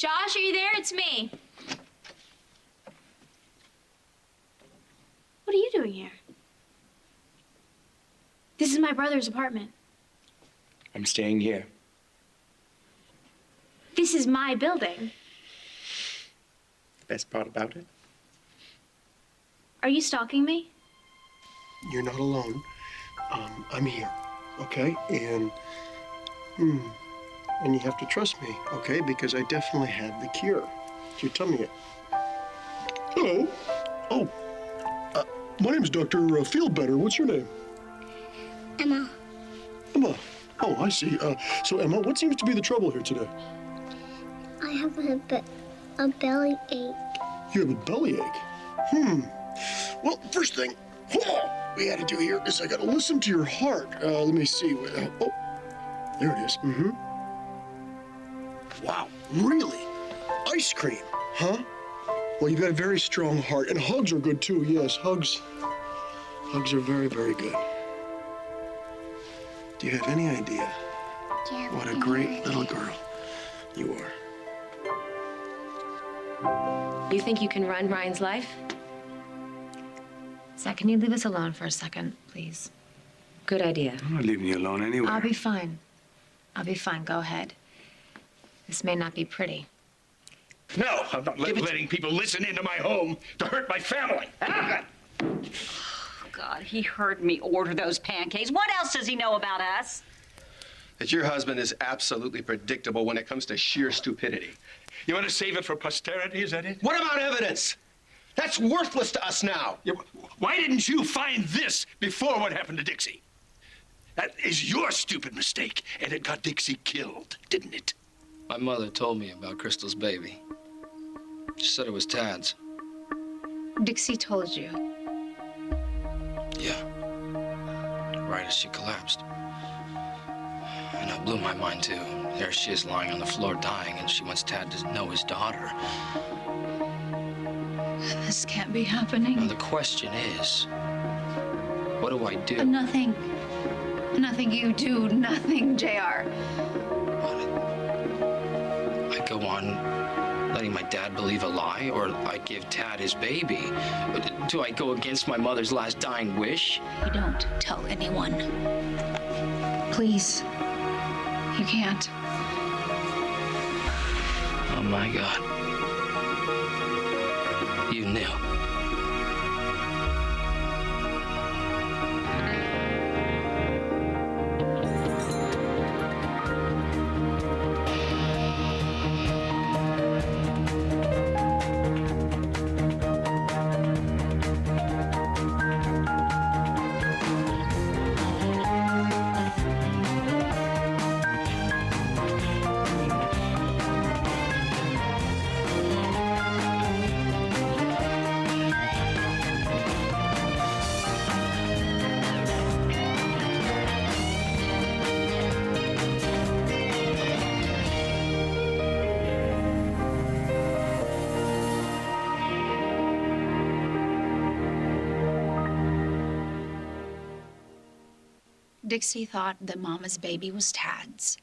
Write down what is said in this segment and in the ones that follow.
Josh, are you there? It's me. What are you doing here? This is my brother's apartment. I'm staying here. This is my building. The best part about it? Are you stalking me? You're not alone. I'm here, okay? And you have to trust me, okay? Because I definitely have the cure. So tell me it. Hello. Oh, my name's Dr. Fieldbetter. What's your name? Emma. Emma. Oh, I see. So Emma, what seems to be the trouble here today? I have a belly ache. You have a belly ache? Well, first thing we had to do here is I got to listen to your heart. Let me see. Oh, there it is. Wow, really? Ice cream, huh? Well, you've got a very strong heart, and hugs are good too. Yes, hugs are very, very good. Do you have any idea what a great little girl you are? You think you can run Ryan's life? Zach, can you leave us alone for a second, please? Good idea. I'm not leaving you alone anyway. I'll be fine. I'll be fine. Go ahead. This may not be pretty. No, I'm not letting people listen into my home to hurt my family. God, he heard me order those pancakes. What else does he know about us? That your husband is absolutely predictable when it comes to sheer stupidity. You want to save it for posterity, is that it? What about evidence? That's worthless to us now. Yeah, why didn't you find this before what happened to Dixie? That is your stupid mistake, and it got Dixie killed, didn't it? My mother told me about Crystal's baby. She said it was Tad's. Dixie told you. Yeah. Right as she collapsed. And it blew my mind, too. There she is lying on the floor dying, and she wants Tad to know his daughter. This can't be happening. Now, the question is, what do I do? Nothing. Nothing you do. Nothing, JR. I go on letting my dad believe a lie, or I give Tad his baby. Do I go against my mother's last dying wish? You don't tell anyone. Please. You can't. Oh, my God. You knew. Dixie thought that Mama's baby was Tad's.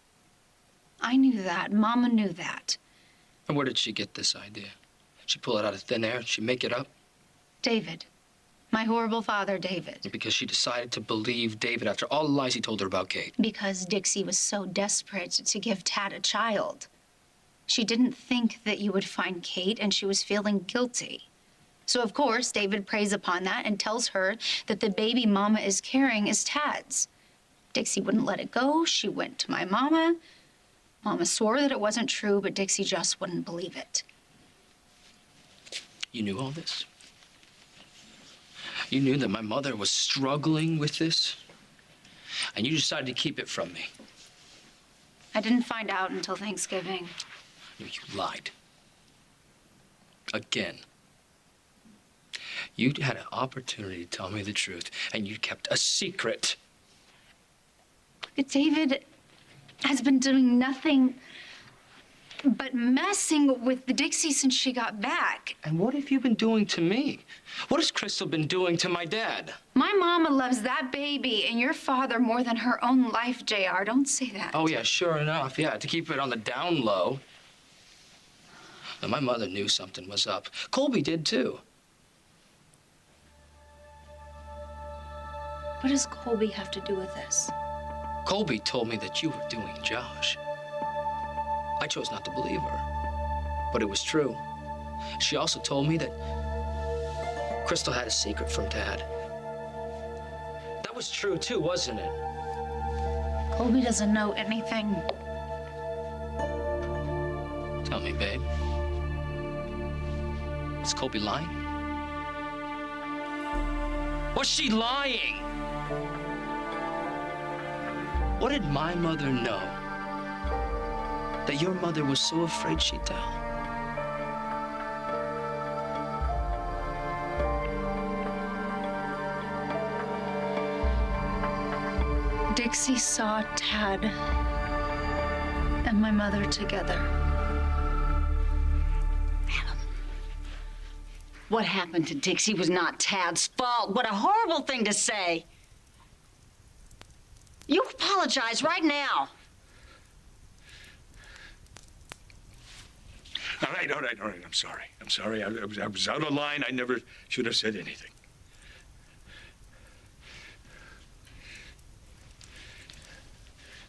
I knew that. Mama knew that. And where did she get this idea? She pull it out of thin air? She make it up? David. My horrible father, David. Because she decided to believe David after all the lies he told her about Kate. Because Dixie was so desperate to give Tad a child. She didn't think that you would find Kate, and she was feeling guilty. So, of course, David preys upon that and tells her that the baby Mama is carrying is Tad's. Dixie wouldn't let it go. She went to my Mama. Mama swore that it wasn't true, but Dixie just wouldn't believe it. You knew all this? You knew that my mother was struggling with this? And you decided to keep it from me? I didn't find out until Thanksgiving. You lied. Again. You had an opportunity to tell me the truth, and you kept a secret. David has been doing nothing but messing with the Dixie since she got back. And what have you been doing to me? What has Crystal been doing to my dad? My Mama loves that baby and your father more than her own life, JR. Don't say that. Oh, yeah, sure enough. Yeah, to keep it on the down low. And my mother knew something was up. Colby did, too. What does Colby have to do with this? Colby told me that you were doing Josh. I chose not to believe her, but it was true. She also told me that Crystal had a secret from Dad. That was true, too, wasn't it? Colby doesn't know anything. Tell me, babe. Is Colby lying? Was she lying? What did my mother know that your mother was so afraid she'd tell? Dixie saw Tad and my mother together. What happened to Dixie was not Tad's fault. What a horrible thing to say. You apologize right now. All right. I'm sorry. I was out of line. I never should have said anything.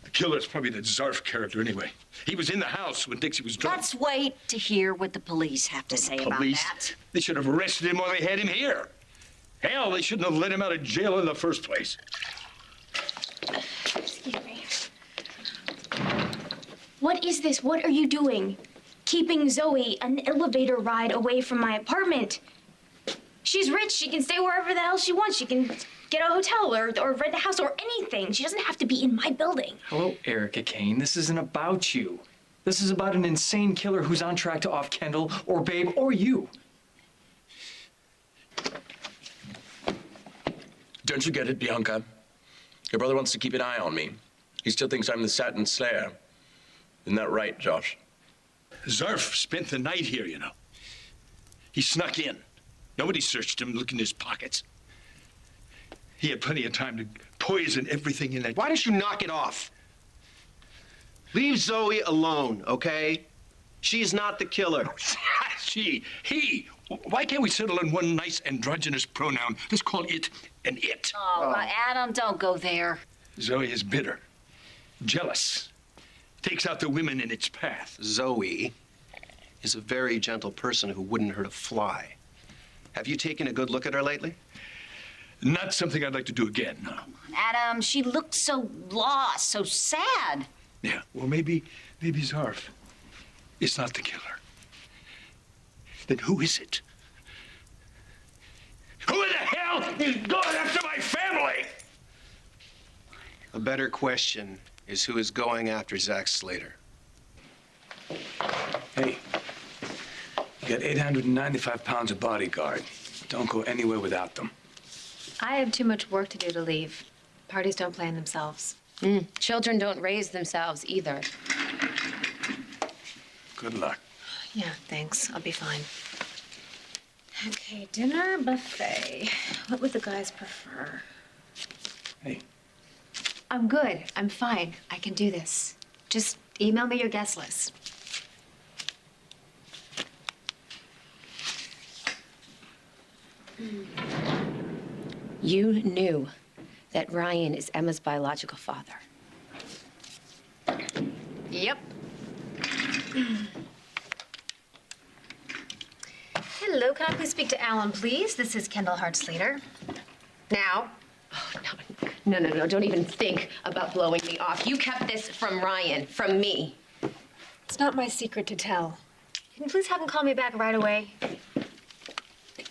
The killer's probably the Zarf character anyway. He was in the house when Dixie was drunk. Let's wait to hear what the police have to say about that. They should have arrested him while they had him here. Hell, they shouldn't have let him out of jail in the first place. Excuse me. What is this? What are you doing? Keeping Zoe an elevator ride away from my apartment. She's rich. She can stay wherever the hell she wants. She can get a hotel or rent a house or anything. She doesn't have to be in my building. Hello, Erica Kane. This isn't about you. This is about an insane killer who's on track to off Kendall or Babe or you. Don't you get it, Bianca? Your brother wants to keep an eye on me. He still thinks I'm the Satin Slayer. Isn't that right, Josh? Zarf spent the night here, you know. He snuck in. Nobody searched him, looked in his pockets. He had plenty of time to poison everything in that... Why don't you knock it off? Leave Zoe alone, okay? She's not the killer. He. Why can't we settle on one nice androgynous pronoun? Let's call it an it. Oh, Adam, don't go there. Zoe is bitter, jealous, takes out the women in its path. Zoe is a very gentle person who wouldn't hurt a fly. Have you taken a good look at her lately? Not something I'd like to do again, no. Adam, she looked so lost, so sad. Yeah, well, maybe Zarf is not the killer. Then who is it? Who in the hell is going after my family? A better question is who is going after Zach Slater. Hey, you got 895 pounds of bodyguard. Don't go anywhere without them. I have too much work to do to leave. Parties don't plan themselves. Children don't raise themselves either. Good luck. Yeah, thanks. I'll be fine. Okay, dinner buffet. What would the guys prefer? Hey. I'm good. I'm fine. I can do this. Just email me your guest list. You knew that Ryan is Emma's biological father. Yep. Hello, can I please speak to Alan, please? This is Kendall Hart-Slater. Now. Oh, no, don't even think about blowing me off. You kept this from Ryan, from me. It's not my secret to tell. Can you please have him call me back right away?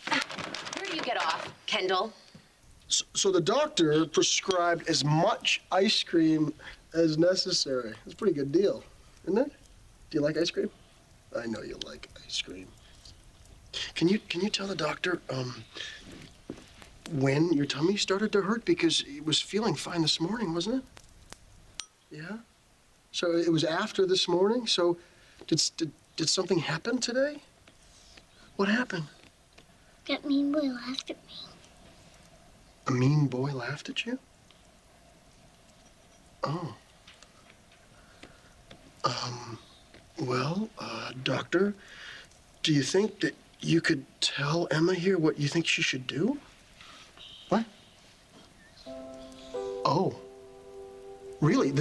Where do you get off, Kendall? So the doctor prescribed as much ice cream as necessary. That's a pretty good deal, isn't it? Do you like ice cream? I know you like ice cream. Can you tell the doctor when your tummy started to hurt? Because it was feeling fine this morning, wasn't it? Yeah? So it was after this morning? So did something happen today? What happened? That mean boy laughed at me. A mean boy laughed at you? Oh. Well, doctor, Do you think that you could tell Emma here what you think she should do? What? Oh. Really?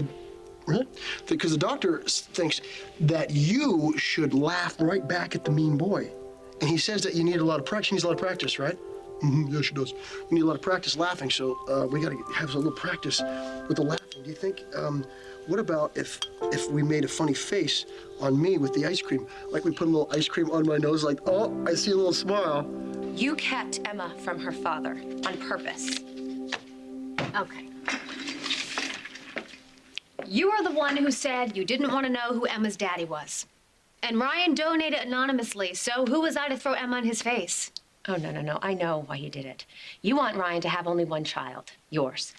Really? Because the doctor thinks that you should laugh right back at the mean boy. And he says that you need a lot of practice. She needs a lot of practice, right? Mm-hmm. Yeah, she does. You need a lot of practice laughing, so we got to have a little practice with the laughing. Do you think, what about if we made a funny face on me with the ice cream? Like we put a little ice cream on my nose, like, oh, I see a little smile. You kept Emma from her father on purpose. Okay. You are the one who said you didn't want to know who Emma's daddy was. And Ryan donated anonymously, so who was I to throw Emma in his face? Oh, no. I know why you did it. You want Ryan to have only one child, yours.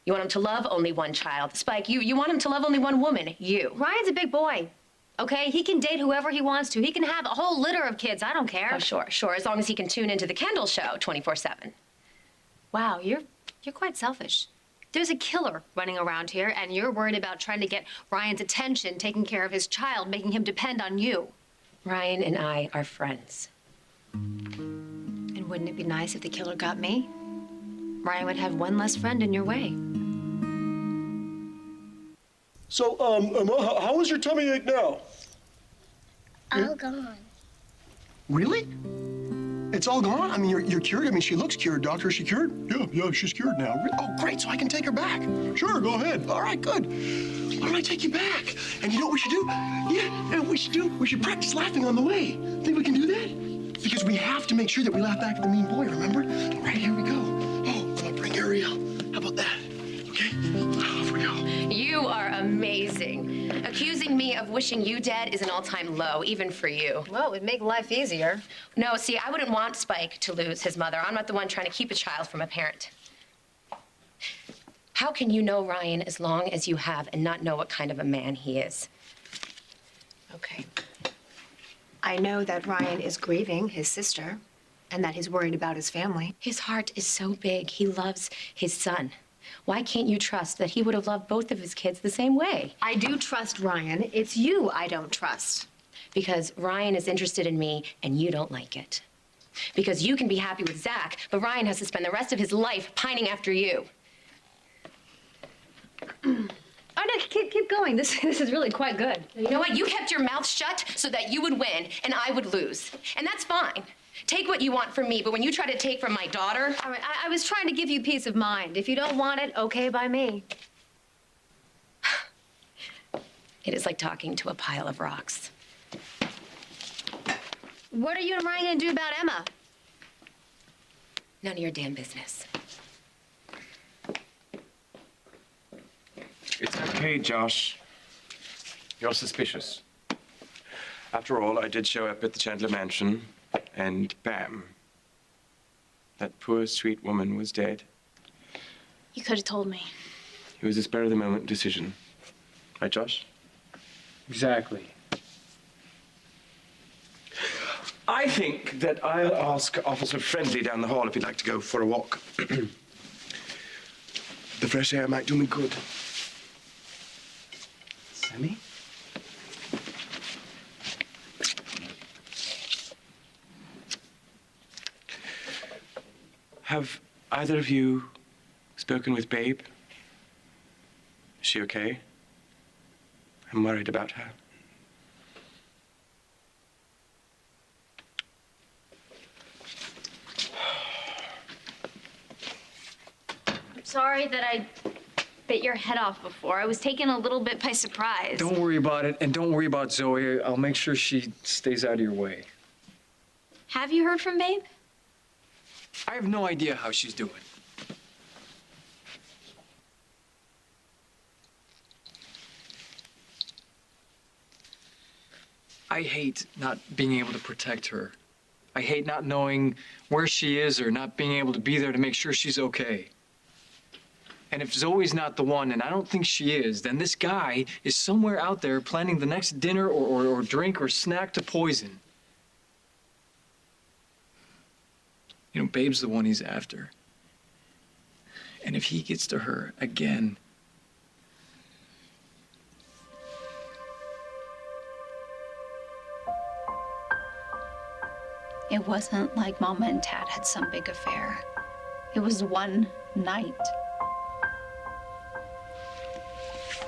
You want him to love only one child. Spike, you want him to love only one woman, you. Ryan's a big boy, okay? He can date whoever he wants to. He can have a whole litter of kids. I don't care. Oh, sure, as long as he can tune into the Kendall show 24/7. Wow, you're quite selfish. There's a killer running around here, and you're worried about trying to get Ryan's attention, taking care of his child, making him depend on you. Ryan and I are friends. And wouldn't it be nice if the killer got me? Ryan would have one less friend in your way. So, Emma, how is your tummy ache now? All gone. Really? It's all gone? I mean, you're cured? I mean, she looks cured, doctor. Is she cured? Yeah, she's cured now. Oh, great, so I can take her back. Sure, go ahead. All right, good. Why don't I take you back? And you know what we should do? Yeah, we should practice laughing on the way. Think we can do that? Because we have to make sure that we laugh back at the mean boy, remember? All right, here we go. Oh, I'm gonna bring Ariel. How about that? Okay, off we go. You are amazing. Accusing me of wishing you dead is an all-time low, even for you. Well, it would make life easier. No, see, I wouldn't want Spike to lose his mother. I'm not the one trying to keep a child from a parent. How can you know Ryan as long as you have and not know what kind of a man he is? Okay. I know that Ryan is grieving his sister and that he's worried about his family. His heart is so big. He loves his son. Why can't you trust that he would have loved both of his kids the same way? I do trust Ryan. It's you I don't trust. Because Ryan is interested in me and you don't like it. Because you can be happy with Zach, but Ryan has to spend the rest of his life pining after you. Oh, no, keep going. This is really quite good. You know what? You kept your mouth shut so that you would win and I would lose. And that's fine. Take what you want from me, but when you try to take from my daughter... All right, I was trying to give you peace of mind. If you don't want it, okay by me. It is like talking to a pile of rocks. What are you and Ryan gonna do about Emma? None of your damn business. It's okay, Josh. You're suspicious. After all, I did show up at the Chandler Mansion, and bam. That poor, sweet woman was dead. You could have told me. It was a spur-of-the-moment decision. Right, Josh? Exactly. I think that I'll ask Officer Friendly down the hall if he'd like to go for a walk. The fresh air might do me good. Sammy? Have either of you spoken with Babe? Is she okay? I'm worried about her. I'm sorry that I bit your head off before. I was taken a little bit by surprise. Don't worry about it, and don't worry about Zoe. I'll make sure she stays out of your way. Have you heard from Babe? I have no idea how she's doing. I hate not being able to protect her. I hate not knowing where she is or not being able to be there to make sure she's okay. And if Zoe's not the one, and I don't think she is, then this guy is somewhere out there planning the next dinner or drink or snack to poison. You know, Babe's the one he's after. And if he gets to her again... It wasn't like Mama and Dad had some big affair. It was one night.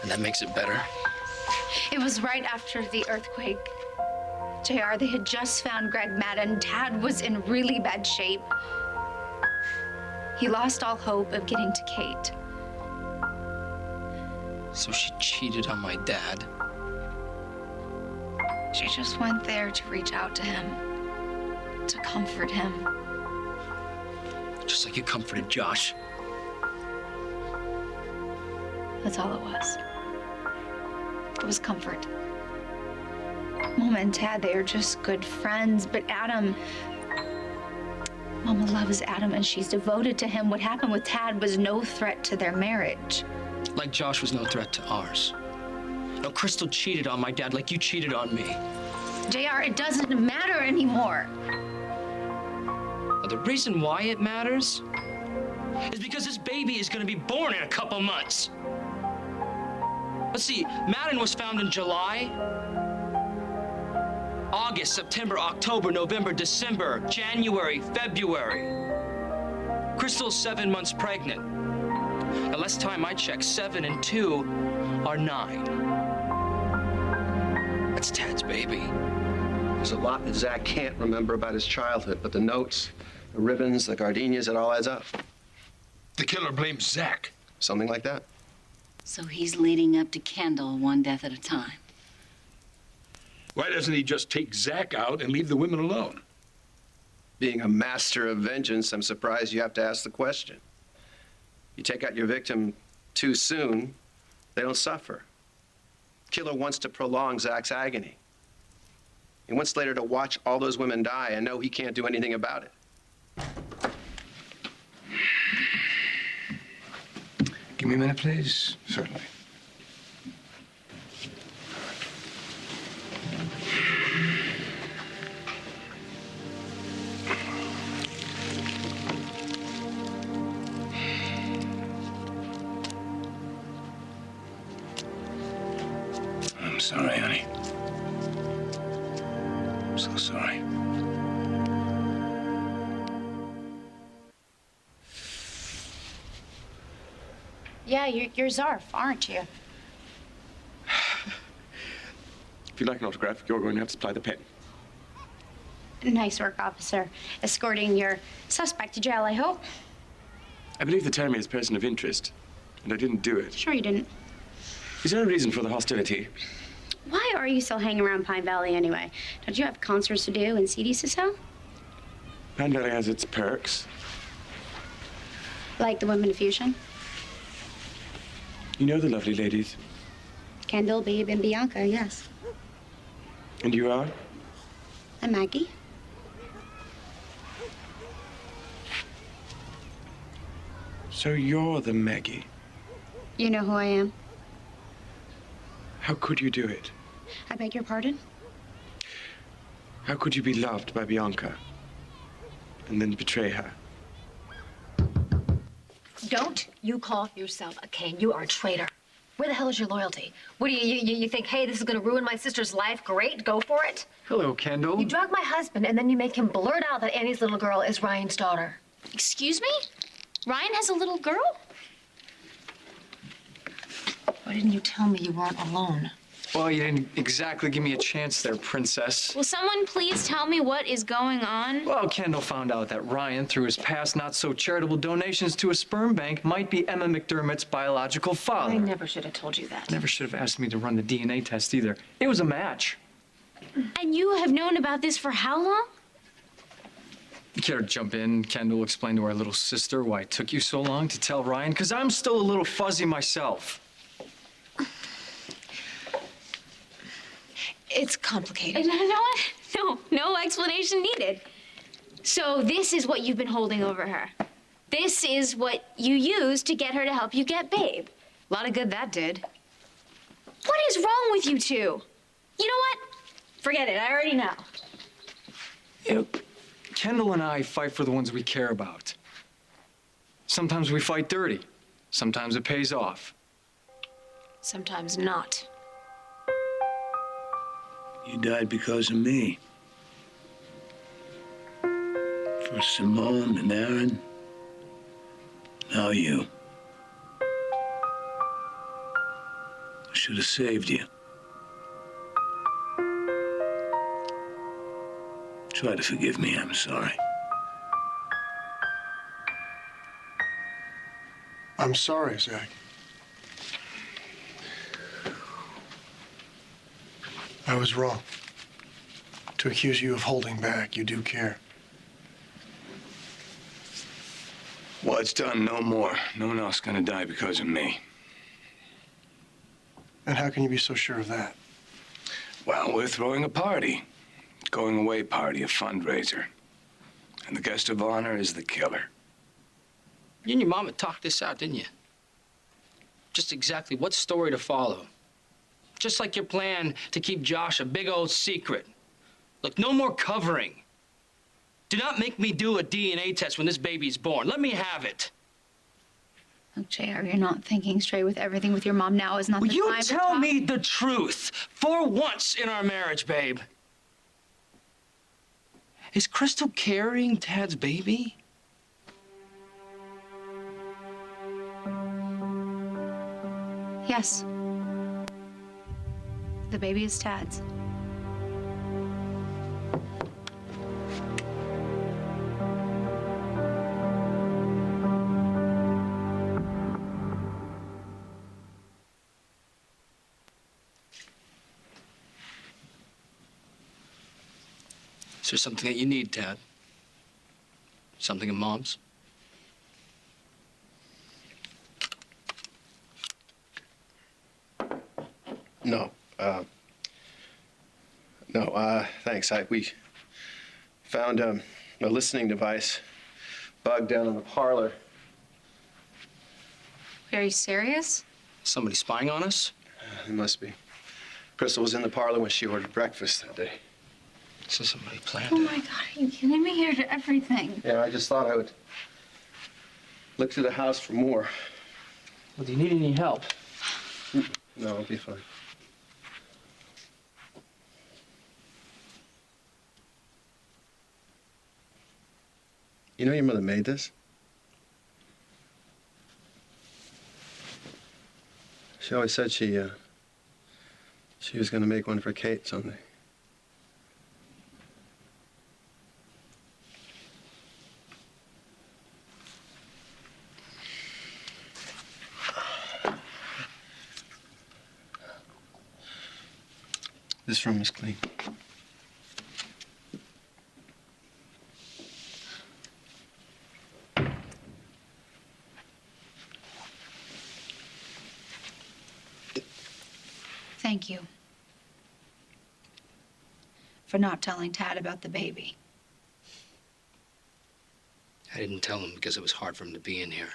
And that makes it better. It was right after the earthquake. JR, they had just found Greg Madden. Dad was in really bad shape. He lost all hope of getting to Kate. So she cheated on my dad. She just went there to reach out to him, to comfort him. Just like you comforted Josh. That's all it was. It was comfort. Mama and Dad, they are just good friends, but Adam... Mama loves Adam and she's devoted to him. What happened with Dad was no threat to their marriage. Like Josh was no threat to ours. No, Crystal cheated on my dad like you cheated on me. JR, it doesn't matter anymore. The reason why it matters is because this baby is going to be born in a couple months. Let's see, Madden was found in July, August, September, October, November, December, January, February. Crystal's 7 months pregnant. The last time I checked, 7 and 2 are 9. That's Tad's baby. There's a lot that Zach can't remember about his childhood, but the notes, the ribbons, the gardenias, it all adds up. The killer blames Zach. Something like that. So he's leading up to Kendall one death at a time. Why doesn't he just take Zach out and leave the women alone? Being a master of vengeance, I'm surprised you have to ask the question. You take out your victim too soon, they don't suffer. Killer wants to prolong Zach's agony. He wants later to watch all those women die and know he can't do anything about it. Give me a minute, please. Certainly. I'm sorry, honey. I'm so sorry. Yeah, you're Zarf, aren't you? If you'd like an autograph, you're going to have to supply the pen. Nice work, officer. Escorting your suspect to jail, I hope. I believe the term is person of interest, and I didn't do it. Sure you didn't. Is there a reason for the hostility? Why are you still hanging around Pine Valley anyway? Don't you have concerts to do and CDs to sell? Pine Valley has its perks. Like the Women of Fusion? You know the lovely ladies. Kendall, Babe, and Bianca, yes. And you are? I'm Maggie. So you're the Maggie. You know who I am? How could you do it? I beg your pardon? How could you be loved by Bianca and then betray her? Don't you call yourself a king. You are a traitor. Where the hell is your loyalty? What do you think, hey, this is gonna ruin my sister's life? Great, go for it. Hello, Kendall. You drug my husband and then you make him blurt out that Annie's little girl is Ryan's daughter. Excuse me? Ryan has a little girl? Why didn't you tell me you weren't alone? Well, you didn't exactly give me a chance there, princess. Will someone please tell me what is going on? Well, Kendall found out that Ryan, through his past not-so-charitable donations to a sperm bank, might be Emma McDermott's biological father. I never should have told you that. Never should have asked me to run the DNA test either. It was a match. And you have known about this for how long? You care to jump in, Kendall? Explain to our little sister why it took you so long to tell Ryan? Because I'm still a little fuzzy myself. It's complicated. No explanation needed. So this is what you've been holding over her. This is what you used to get her to help you get Babe. A lot of good that did. What is wrong with you two? You know what? Forget it, I already know. You know, Kendall and I fight for the ones we care about. Sometimes we fight dirty. Sometimes it pays off. Sometimes not. You died because of me. First Simone and Aaron. Now you. I should have saved you. Try to forgive me, I'm sorry. I'm sorry, Zach. I was wrong to accuse you of holding back. You do care. What's done, no more. No one else gonna die because of me. And how can you be so sure of that? Well, we're throwing a party. Going away party, a fundraiser. And the guest of honor is the killer. You and your mama talked this out, didn't you? Just exactly what story to follow. Just like your plan to keep Josh a big old secret. Look, no more covering. Do not make me do a DNA test when this baby's born. Let me have it. Look, JR, you're not thinking straight with everything with your mom. Now is not Will the you time to tell talk. me the truth for once in our marriage, babe? Is Crystal carrying Tad's baby? Yes. The baby is Tad's. Is there something that you need, Tad? Something of Mom's? No. Thanks. We found a listening device bugged down in the parlor. Are you serious? Somebody spying on us? It must be. Crystal was in the parlor when she ordered breakfast that day. So somebody planned Oh it. my God, are you kidding me? Here to everything. Yeah, I just thought I would look through the house for more. Well, do you need any help? No, I'll be fine. You know your mother made this? She always said she was going to make one for Kate someday. This room is clean. Thank you for not telling Tad about the baby. I didn't tell him because it was hard for him to be in here.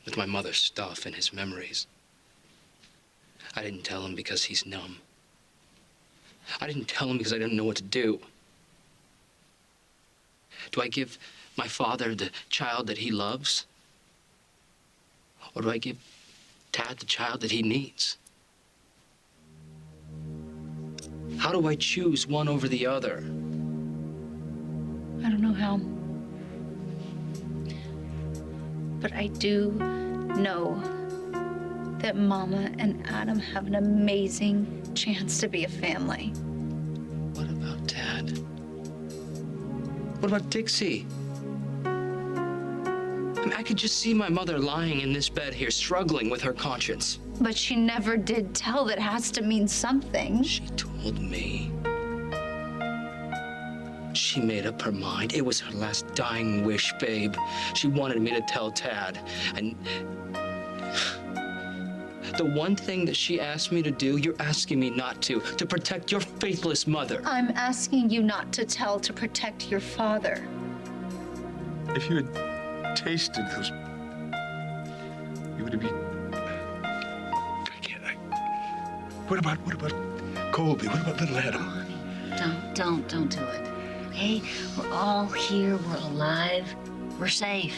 With my mother's stuff and his memories. I didn't tell him because he's numb. I didn't tell him because I didn't know what to do. Do I give my father the child that he loves? Or do I give Tad the child that he needs? How do I choose one over the other? I don't know how. But I do know that Mama and Adam have an amazing chance to be a family. What about Tad? What about Dixie? I mean, I could just see my mother lying in this bed here, struggling with her conscience. But she never did tell. That has to mean something. She told me. She made up her mind. It was her last dying wish, babe. She wanted me to tell Tad. And the one thing that she asked me to do, you're asking me not to protect your faithless mother. I'm asking you not to tell to protect your father. If you had tasted those, you would have been. What about Colby? What about little Adam? Don't do it. Okay? We're all here. We're alive. We're safe.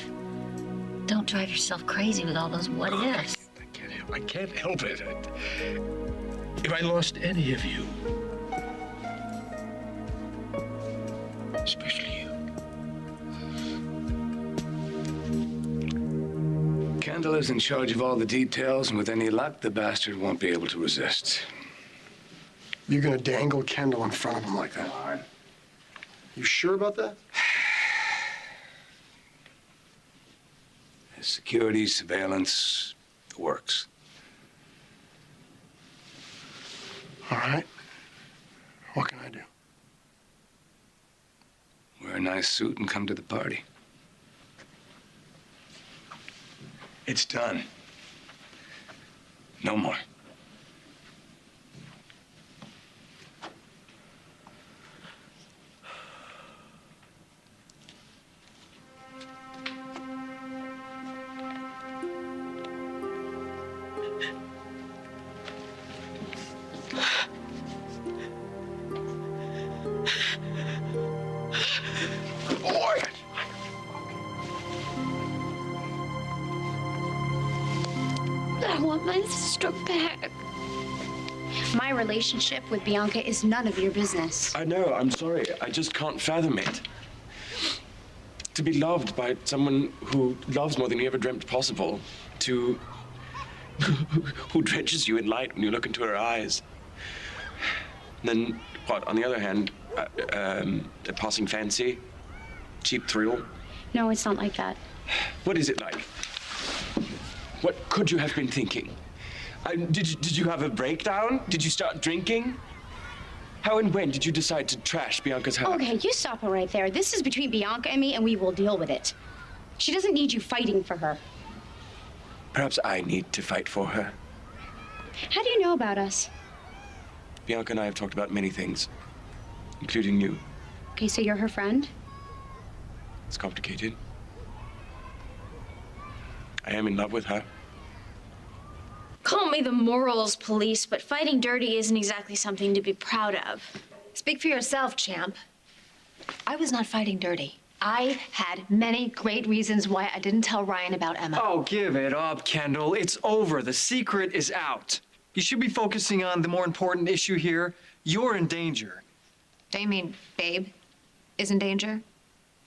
Don't drive yourself crazy with all those what ifs. I can't help it. If I lost any of you, Especially you. Kendall is in charge of all the details, and with any luck, the bastard won't be able to resist. You're gonna dangle Kendall in front of him like that? You sure about that? Security, surveillance, the works. All right. What can I do? Wear a nice suit and come to the party. It's done. No more. I want my sister back. My relationship with Bianca is none of your business. I know, I'm sorry. I just can't fathom it. To be loved by someone who loves more than you ever dreamt possible. Who drenches you in light when you look into her eyes. Then, what, on the other hand, a passing fancy? Cheap thrill? No, it's not like that. What is it like? What could you have been thinking? Did you have a breakdown? Did you start drinking? How and when did you decide to trash Bianca's heart? Okay, you stop it right there. This is between Bianca and me, and we will deal with it. She doesn't need you fighting for her. Perhaps I need to fight for her. How do you know about us? Bianca and I have talked about many things, including you. Okay, so you're her friend? It's complicated. I am in love with her. Call me the morals police, but fighting dirty isn't exactly something to be proud of. Speak for yourself, champ. I was not fighting dirty. I had many great reasons why I didn't tell Ryan about Emma. Oh, give it up, Kendall. It's over. The secret is out. You should be focusing on the more important issue here. You're in danger. Don't you mean Babe is in danger?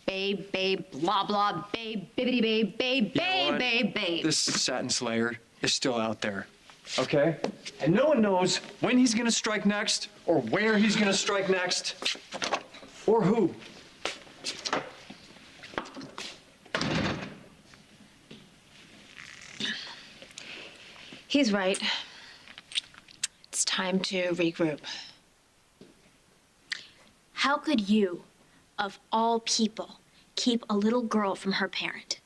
Babe, blah, blah, babe, bibbity, babe, You know what? babe. This Satin Slayer is still out there, okay? And no one knows when he's gonna strike next, or where he's gonna strike next, or who. He's right. It's time to regroup. How could you, of all people, keep a little girl from her parent?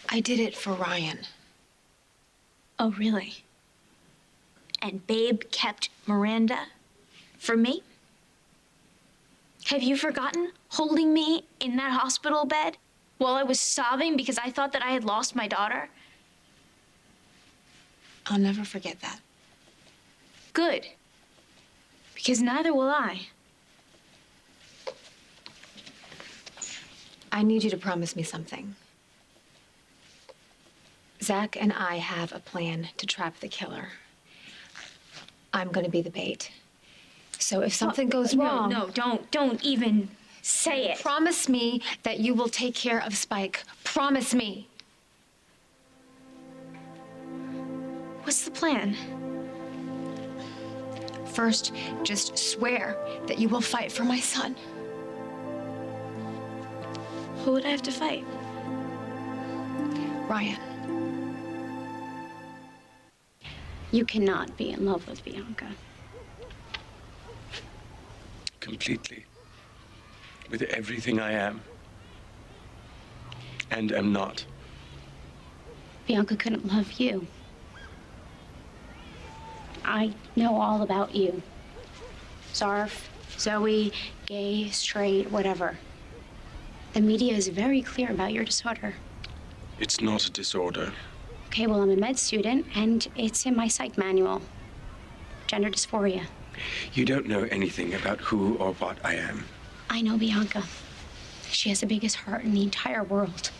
I did it for Ryan. Oh, really? And Babe kept Miranda for me? Have you forgotten holding me in that hospital bed while I was sobbing because I thought that I had lost my daughter? I'll never forget that. Good. Because neither will I. I need you to promise me something. Zach and I have a plan to trap the killer. I'm going to be the bait. So if something goes wrong... No, don't even say it. Promise me that you will take care of Spike. Promise me. What's the plan? First, just swear that you will fight for my son. Who would I have to fight? Ryan. You cannot be in love with Bianca. Completely. With everything I am. And am not. Bianca couldn't love you. I know all about you. Zarf, Zoe, gay, straight, whatever. The media is very clear about your disorder. It's not a disorder. Okay, well, I'm a med student, and it's in my psych manual. Gender dysphoria. You don't know anything about who or what I am. I know Bianca. She has the biggest heart in the entire world.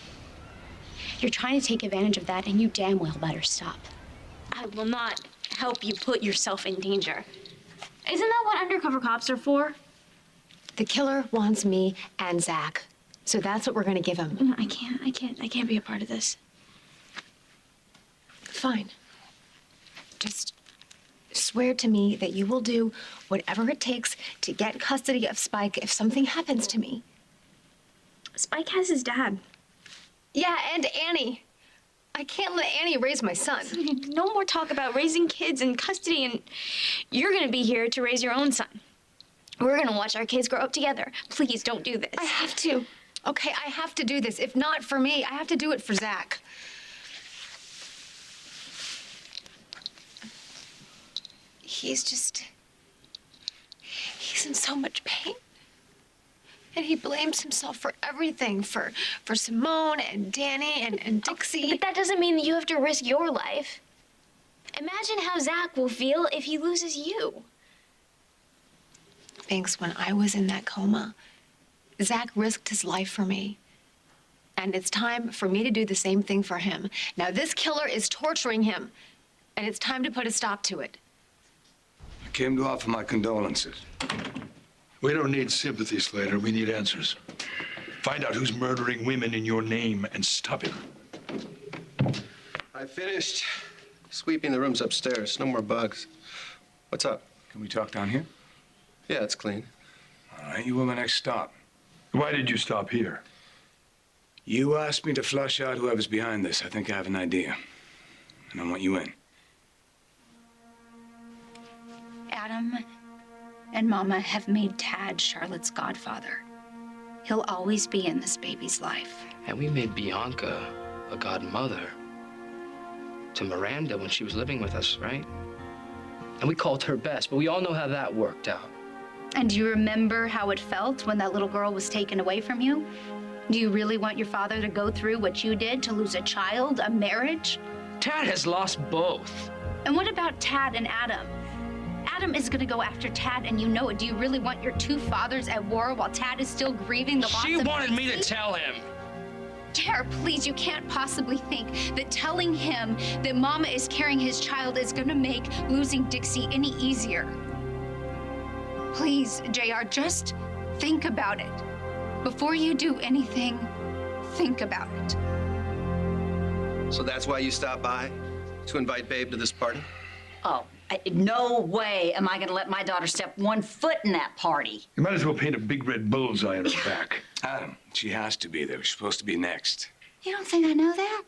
You're trying to take advantage of that, and you damn well better stop. I will not help you put yourself in danger. Isn't that what undercover cops are for? The killer wants me and Zach. So that's what we're gonna give him. No, I can't be a part of this. Fine. Just swear to me that you will do whatever it takes to get custody of Spike if something happens to me. Spike has his dad. Yeah, and Annie. I can't let Annie raise my son. No more talk about raising kids in custody, and you're gonna be here to raise your own son. We're gonna watch our kids grow up together. Please don't do this. I have to. Okay, I have to do this. If not for me, I have to do it for Zach. He's in so much pain. And he blames himself for everything, for Simone and Danny and Dixie. But that doesn't mean that you have to risk your life. Imagine how Zach will feel if he loses you. Thanks, when I was in that coma, Zach risked his life for me. And it's time for me to do the same thing for him. Now, this killer is torturing him, and it's time to put a stop to it. I came to offer my condolences. We don't need sympathy, Slater. We need answers. Find out who's murdering women in your name and stop him. I finished sweeping the rooms upstairs. No more bugs. What's up? Can we talk down here? Yeah, it's clean. All right, you were my next stop. Why did you stop here? You asked me to flush out whoever's behind this. I think I have an idea. And I want you in. Adam and Mama have made Tad Charlotte's godfather. He'll always be in this baby's life. And we made Bianca a godmother to Miranda when she was living with us, right? And we called her Bess, but we all know how that worked out. And do you remember how it felt when that little girl was taken away from you? Do you really want your father to go through what you did, to lose a child, a marriage? Tad has lost both. And what about Tad and Adam? Adam is gonna go after Tad, and you know it. Do you really want your two fathers at war while Tad is still grieving the loss of She wanted me to Dixie? tell him. Tara, please, you can't possibly think that telling him that Mama is carrying his child is gonna make losing Dixie any easier. Please, JR, just think about it. Before you do anything, think about it. So that's why you stopped by? To invite Babe to this party? Oh, no way am I going to let my daughter step 1 foot in that party. You might as well paint a big red bullseye on her back. Adam, she has to be there. She's supposed to be next. You don't think I know that?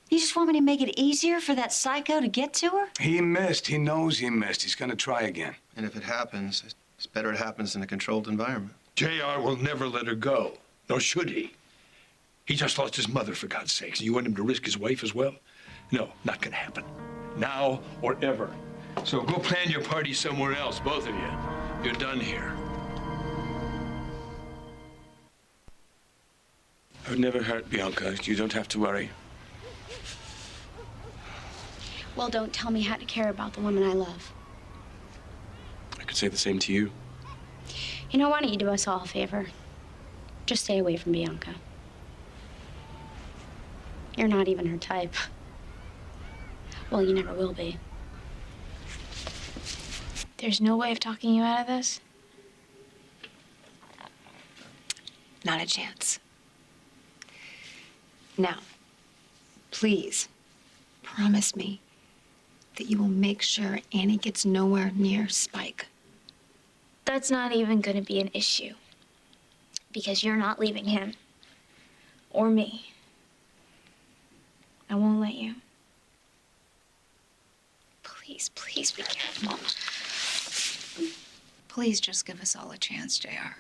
You just want me to make it easier for that psycho to get to her? He missed. He knows he missed. He's going to try again. And if it happens, it's better it happens in a controlled environment. JR will never let her go, nor should he. He just lost his mother, for God's sakes. And you want him to risk his wife as well? No, not gonna happen. Now or ever. So go plan your party somewhere else, both of you. You're done here. I would never hurt Bianca. You don't have to worry. Well, don't tell me how to care about the woman I love. I could say the same to you. You know, why don't you do us all a favor? Just stay away from Bianca. You're not even her type. Well, you never will be. There's no way of talking you out of this? Not a chance. Now, please, promise me that you will make sure Annie gets nowhere near Spike. That's not even gonna be an issue. Because you're not leaving him. Or me. I won't let you. Please, please be careful. Please just give us all a chance, JR.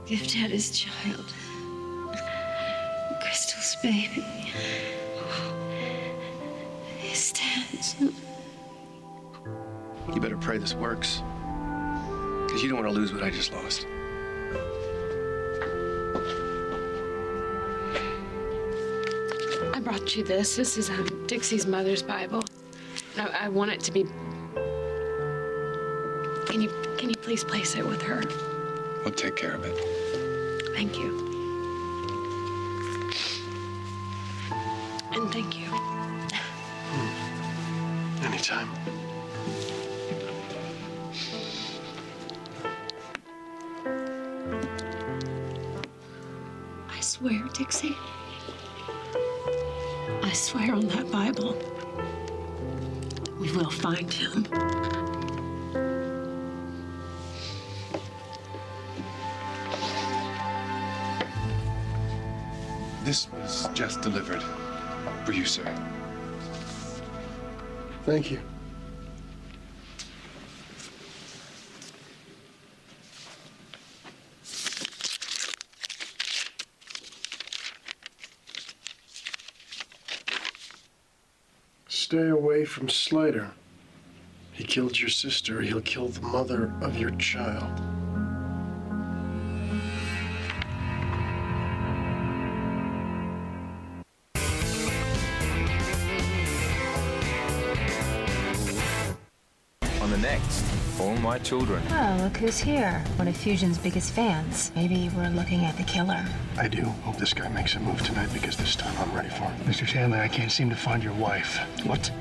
Give Dad his child. Crystal's baby. doesn't. You better pray this works. Because you don't want to lose what I just lost. I brought you this. This is Dixie's mother's Bible. I want it to be. Can you please place it with her? We'll take care of it. Thank you. And thank you. Anytime. I swear, Dixie. I swear on that Bible, we will find him. This was just delivered for you, sir. Thank you. Stay away from Slider. He killed your sister. He'll kill the mother of your child. On the next, All My Children. Oh, look who's here. One of Fusion's biggest fans. Maybe we're looking at the killer. I do hope this guy makes a move tonight because this time I'm ready for him. Mr. Chandler, I can't seem to find your wife. What?